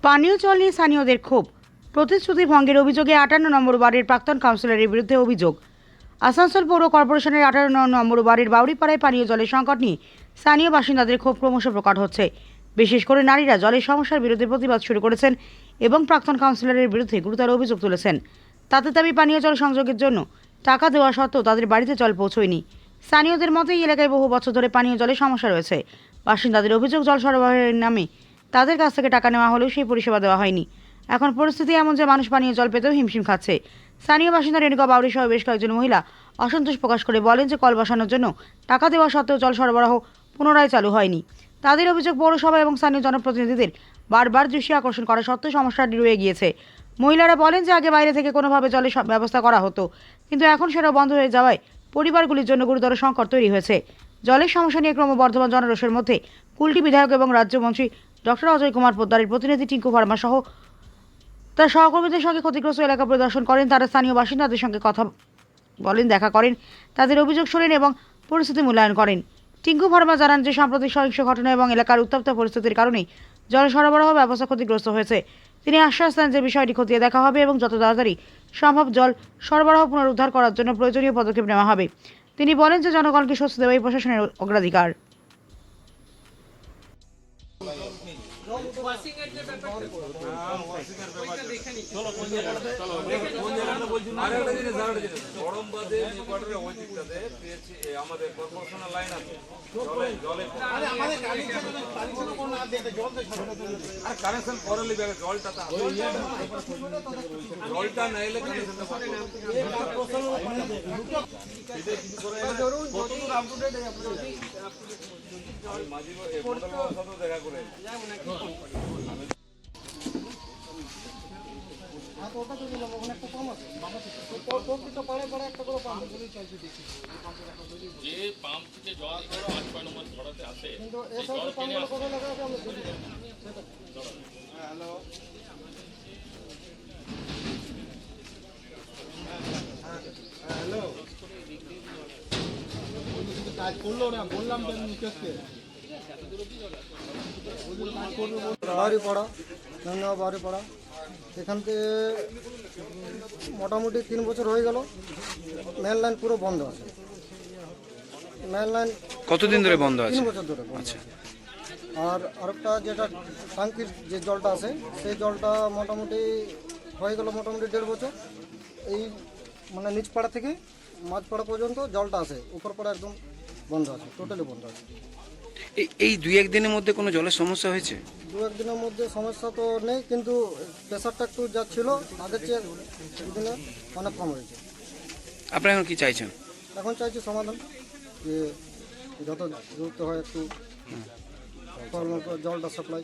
পানীয় জল নিয়ে স্থানীয়দের ক্ষোভ। প্রতিশ্রুতি ভঙ্গের অভিযোগে 58 নম্বর ওয়ার্ডের প্রাক্তন কাউন্সিলরের বিরুদ্ধে অভিযোগ। আসানসোল পৌর কর্পোরেশনের 58 নম্বর ওয়ার্ডের বাউরিপাড়ায় পানীয় জলের সংকট নিয়ে স্থানীয় বাসিন্দাদের ক্ষোভ ক্রমশ প্রকট হচ্ছে। বিশেষ করে নারীরা জলের সমস্যার বিরুদ্ধে প্রতিবাদ শুরু করেছেন এবং প্রাক্তন কাউন্সিলরের বিরুদ্ধে গুরুতর অভিযোগ তুলেছেন। তাতে দাবি, পানীয় জল সংযোগের জন্য টাকা দেওয়া সত্ত্বেও তাদের বাড়িতে জল পৌঁছয়নি। স্থানীয়দের মতে এই এলাকায় বহু বছর ধরে পানীয় জলের সমস্যা রয়েছে। বাসিন্দাদের অভিযোগ, জল সরবরাহের নামে তাদের কাছ থেকে টাকা নেওয়া হলেও সেই পরিষেবা দেওয়া হয়নি। এখন পরিস্থিতি এমন যে মানুষ পানীয় জল পেতেও হিমশিম খাচ্ছে। স্থানীয় বাসিন্দা রেণুকা বাউরি সহ বেশ কয়েকজন মহিলা অসন্তোষ প্রকাশ করে বলেন যে কল বসানোর জন্য টাকা দেওয়া সত্ত্বেও জল সরবরাহ পুনরায় চালু হয়নি। তাদের অভিযোগ, পৌরসভা এবং স্থানীয় জনপ্রতিনিধিদের বারবার দৃষ্টি আকর্ষণ করা সত্ত্বেও সমস্যাটি রয়ে গিয়েছে। মহিলারা বলেন যে আগে বাইরে থেকে কোনোভাবে জলের ব্যবস্থা করা হতো, কিন্তু এখন সেটাও বন্ধ হয়ে যাওয়ায় পরিবারগুলির জন্য গুরুতর সংকট তৈরি হয়েছে। জলের সমস্যা নিয়ে ক্রমবর্ধমান জনরোষের মধ্যে কুলটি বিধায়ক এবং রাজ্যমন্ত্রী ডক্টর অজয় কুমার পোদ্দারের প্রতিনিধি টিঙ্কু ভার্মা সহ তার সহকর্মীদের সঙ্গে ক্ষতিগ্রস্ত এলাকা পরিদর্শন করেন। তারা স্থানীয় বাসিন্দাদের সঙ্গে কথা বলেন, দেখা করেন, তাদের অভিযোগ শোনেন এবং পরিস্থিতি মূল্যায়ন করেন। টিঙ্কু ভার্মা জানান যে সাম্প্রতিক সহিংস ঘটনা এবং এলাকার উত্তপ্ত পরিস্থিতির কারণেই জল সরবরাহ ব্যবস্থা ক্ষতিগ্রস্ত হয়েছে। তিনি আশ্বাস দেন যে বিষয়টি খতিয়ে দেখা হবে এবং যত তাড়াতাড়ি সম্ভব জল সরবরাহ পুনরুদ্ধার করার জন্য প্রয়োজনীয় পদক্ষেপ নেওয়া হবে। তিনি বলেন যে জনগণকে স্বস্তি দেওয়া এই প্রশাসনের অগ্রাধিকার। যে পাম্প থেকে জল ধরো 8 নম্বর ধরাতে আসে কিন্তু এসব পাম্পগুলো কোথা লাগাবে আমরা বুঝি না। হ্যালো হ্যালো কাজ করলো না, বললাম তো মুকেশকে বাউরিপাড়া, বাউরিপাড়া এখান থেকে মোটামুটি 3 বছর হয়ে গেল। মেন লাইন পুরো বন্ধ আছে। মেন লাইন কতদিন ধরে বন্ধ আছে? 3 বছর ধরে বন্ধ। আচ্ছা। আর আরেকটা যেটা ট্যাঙ্কির যে জলটা আছে সেই জলটা মোটামুটি হয়ে গেল মোটামুটি 1.5 বছর। এই মানে নিচপাড়া থেকে মাঝপাড়া পর্যন্ত জলটা আছে, উপরপাড়া একদম বন্ধ আছে, টোটালি বন্ধ আছে। এই 2-1 দিনের মধ্যে কোনো জলের সমস্যা হয়েছে? 2-1 দিনের মধ্যে সমস্যা তো নেই, কিন্তু প্রেশারটা একটু যা ছিল আগের চেয়ে দিনে অনেক কম হয়েছে। আপনারা এখন কি চাইছেন? এখন চাইছি সমাধান, যে যত দ্রুত হয় একটু জলটা সাপ্লাই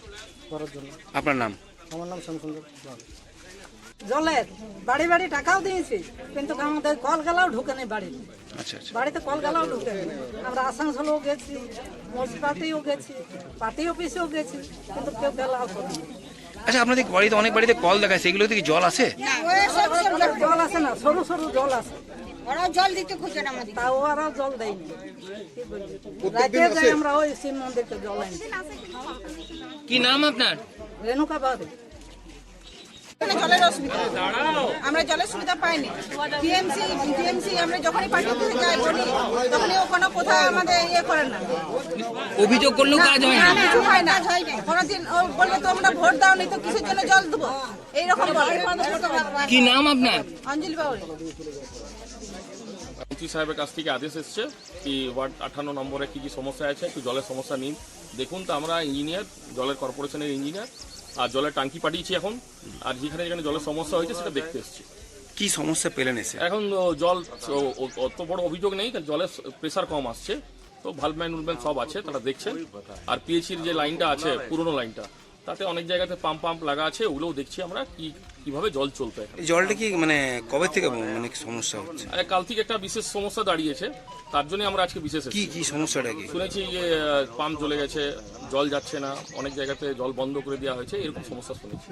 করার জন্য। আপনার নাম? আমার নাম শ্যামসুন্দর। জলের বাড়ি বাড়ি টাকাও দিয়েছি, কিন্তু আমাদের কল গালাও ঢুকে নেই বাড়িতে। আচ্ছা আচ্ছা। বাড়িতে কল গালাও ঢুকে নেই। আমরা আসানসোলেও গেছি, মুন্সিপালিটিও গেছি, পার্টি অফিসেও গেছি, কিন্তু কেউ গালাও করেনি। আচ্ছা, আপনাদের বাড়িতে অনেক বাড়িতে কল দেখায়, সেগুলোতে কি জল আসে? জল আসে না, সরু সরু জল আসে। ওরাও জল দিতে খুঁজে না আমাদের, তাও ওরাও জল দেয়নি। কি বলবো, রাতে যাই আমরা ওই শিব মন্দিরকে জল আনি। কি নাম আপনার? রেণুকা বাউরি। জলের অসুবিধা, আমরা জলের সুবিধা পাইনি। টিএমসি আমরা যখনই পার্টি অফিসে যাই বলি, তখনই ওখানে কোথাও আমাদের ইয়ে করে না, অভিযোগ করলেও কাজ হয় না। কিছু হয় না। কোনোদিন ও বলবে তো আমরা ভোট দাও নি তো কিসের জন্য জল দেবো, এইরকম বলে। কি নাম আপনার? অঞ্জলি বাউরি। মন্ত্রী সাহেবের কাছ থেকে আদেশ এসছে কি ওয়ার্ড 58 নম্বরে কি কি সমস্যা আছে, একটু জলের সমস্যা নিন দেখুন। তো আমরা ইঞ্জিনিয়ার, জলের কর্পোরেশনের ইঞ্জিনিয়ার, আর জলের ট্যাঙ্কি পাঠিয়েছি এখন, আর যেখানে যেখানে জলের সমস্যা হয়েছে সেটা দেখতে এসেছি। কি সমস্যা পেলেন এসে? এখন জল অত বড় অভিযোগ নেই, জলের প্রেসার কম আসছে, তো ভালভ ম্যান উলম্যান সব আছে, তারা দেখছেন। আর পিএইচির যে লাইনটা আছে পুরনো লাইনটা, তাতে অনেক জায়গাতে পাম্প লাগা আছে, ওগুলোও দেখছি আমরা কি কিভাবে জল চলতো এখানে। এই জলটা কি মানে কবে থেকে মানে সমস্যা হচ্ছে? আর কাল থেকে একটা বিশেষ সমস্যা দাঁড়িয়েছে, তার জন্য আমরা আজকে বিশেষ কি এসেছি। কি সমস্যাটা কি? শুনেছি যে পাম্প জ্বলে গেছে, জল যাচ্ছে না, অনেক জায়গাতে জল বন্ধ করে দেওয়া হয়েছে, এরকম সমস্যা শুনেছি।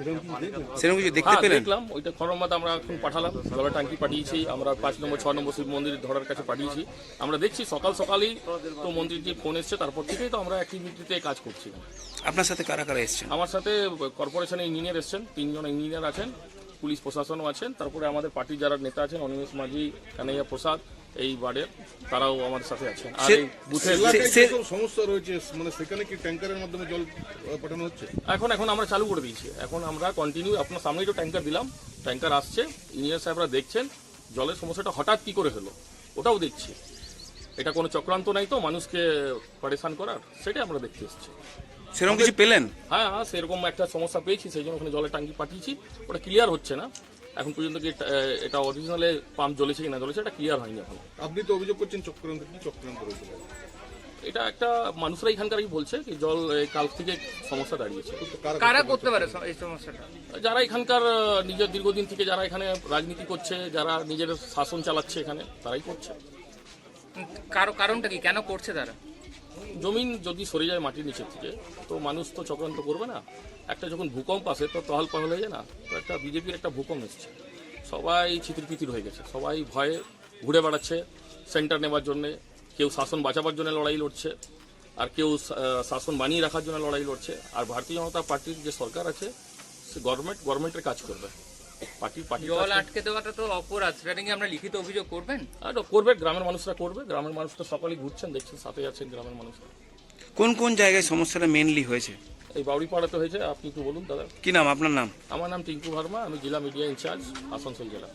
সেরকম কিছু দেখতে হ্যাঁ পেলেন? দেখলাম, ওইটা খরমাতে আমরা এখন পাঠালাম, জলের ট্যাঙ্কি পাঠিয়েছি, আমরা 5 নম্বর 6 নম্বর শিব মন্দির ধরার কাছে পাঠিয়েছি। আমরা দেখছি সকালেই তো মন্ত্রীজি ফোন এসছে, তারপর থেকেই তো আমরা অ্যাক্টিভিটিতে কাজ করছি। আপনার সাথে কারা কারা এসেছেন? আমার সাথে কর্পোরেশনের ইঞ্জিনিয়ার এসছেন, 3 জন ইঞ্জিনিয়ার আছেন, পুলিশ প্রশাসনও আছেন, তারপরে আমাদের পার্টির যারা নেতা আছেন অনিমেষ মাঝি, কানাইয়া প্রসাদ এই ওয়ার্ডের, তারাও আমাদের সাথে আছেন। আর এই বুথের এলাকায় যেসব সমস্যা রয়েছে মানে সেখানে কি ট্যাঙ্কারের মাধ্যমে জল পাঠানো হচ্ছে? এখন আমরা চালু করে দিয়েছি। এখন আমরা কন্টিনিউ, আপনার সামনেই তো ট্যাঙ্কার দিলাম, ট্যাঙ্কার আসছে, ইঞ্জিনিয়ার সাহেবরা দেখছেন জলের সমস্যাটা হঠাৎ কি করে হলো ওটাও দেখছি। এটা কোনো চক্রান্ত নাই তো মানুষকে পরেশান করার, সেটাই আমরা দেখতে এসেছি। সেরকম কিছু পেলেন? হ্যাঁ সেরকম একটা সমস্যা পেয়েছি, সেই জন্য ওখানে জলের ট্যাঙ্কি পাঠিয়েছি। ওটা ক্লিয়ার হচ্ছে না এখন পর্যন্ত, কি এটা অরিজিনালে পাম্প জ্বলেছে কি না জ্বলেছে এটা ক্লিয়ার হয়নি এখন। আপনি তো অভিযোগ করছেন চক্রান্ত, কি চক্রান্ত রয়েছে? এটা একটা মানুষরা এখানকারই বলছে কি জল কাল থেকে সমস্যা দাঁড়িয়েছে। কারা করতে পারে এই সমস্যাটা? যারা এখানকার নিজের দীর্ঘদিন থেকে যারা এখানে রাজনীতি করছে, যারা নিজের শাসন চালাচ্ছে এখানে, তারাই করছে। কারণটা কি, কেন করছে তারা? জমিন যদি সরে যায় মাটির নিচের থেকে, তো মানুষ তো চক্রান্ত করবে না। একটা যখন ভূকম্প আসে তো টহল পহল হয়ে যায় না, তো একটা বিজেপির একটা ভূকম্প এসছে, সবাই ছিতিরপিতির হয়ে গেছে, সবাই ভয়ে ঘুরে বেড়াচ্ছে সেন্টার নেবার জন্যে। কেউ শাসন বাঁচাবার জন্য লড়াই লড়ছে, আর কেউ শাসন বানিয়ে রাখার জন্য লড়াই লড়ছে। আর ভারতীয় জনতা পার্টির যে সরকার আছে সে গভর্নমেন্টের কাজ করবে, পার্টি জল আটকে দেওয়াটা তো অপরাধ, সেটা নিয়ে আমরা লিখিত অভিযোগ করবেন? আর করবে, গ্রামের মানুষরা করবে, গ্রামের মানুষরা সকালেই ঘুরছেন, দেখছেন, সাথে আছেন গ্রামের মানুষরা। কোন কোন জায়গায় সমস্যাটা মেনলি হয়েছে? এই বাউড়িপাড়াতে হয়েছে। আপনি একটু বলুন দাদা। কি নাম আপনার? নাম? আমার নাম টিঙ্কু ভার্মা, আমি জেলা মিডিয়া ইনচার্জ, আসানসোল জেলা।